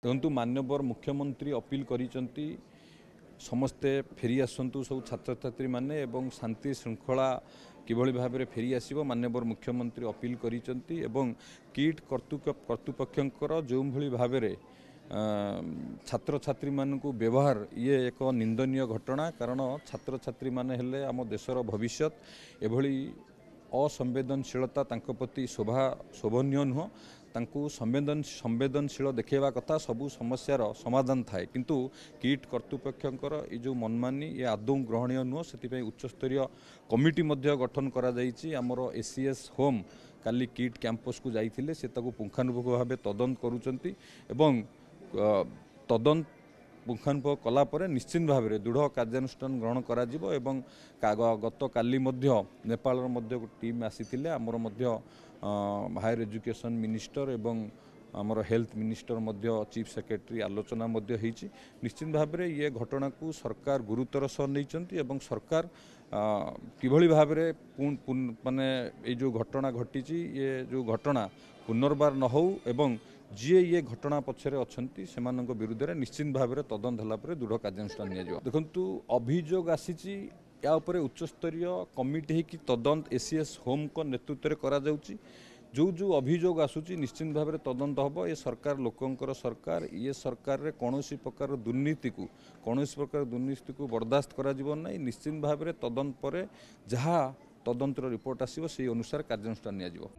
देखु माननीय मुख्यमंत्री अपील करिसेंती समस्ते फेरी आसतु सब छात्र छात्री माने एवं शांति श्रृंखला किभली भाव में फेरी आसो माननीय मुख्यमंत्री अपील करिसेंती एवं किट कर्तृपक्षर जो भली भाव में छात्र छात्री मानू व्यवहार ये एक निंदनीय घटना कारण छात्र छात्री माने हेले आम देशर भविष्य एभली असंवेदनशीलता तांको प्रति शोभनीय नुह तांको संवेदनशील देखा कथा सबू समस्यार समाधान थाए किंतु किट कर्तृपक्षर ये जो मनमानी ये आदौ ग्रहणीय नुह से उच्चस्तरीय कमिटी गठन करा जाइछि। आमर एसीएस होम काली किट कैंपस को जाइथिले से ताको पुंखानुपुंख भाव तदंत करुचंती एवं तदंत पुंखानुपुंख कलापर निश्चित भाव में दृढ़ कार्यानुष्ठान ग्रहण करा जिवो एवं गत काली नेपाल टीम आसीथिले आमर हायर एजुकेशन मिनिस्टर एवं आमर हेल्थ मिनिस्टर चीफ सेक्रेटरी आलोचना निश्चित भाव में ये घटना को सरकार गुरुतर सह नहीं एवं सरकार किभली भाव में माने ये जो घटना घटी ये जो घटना पुनर्बार न हो एवं जी ये घटना पछरे अच्छी से विरुद्ध में निश्चित भाव में तदंत होगा दृढ़ कार्यानुष्ठान देखु अभियोग आसी या उच्चस्तरीय कमिटी की तदंत एसीएस होम को नेतृत्व में करा जाउची। जो जो अभियोग आसूची निश्चित भाव में तदंत हम ये सरकार लोकंकर सरकार ये सरकार रे कौनसी प्रकार दुर्नीति को बर्दाश्त करा जीवो नहीं। निश्चित भाव में तदंत पर जहाँ तदंतर रिपोर्ट आसीबो से अनुसार कार्यानुष्ठान निया जीवो।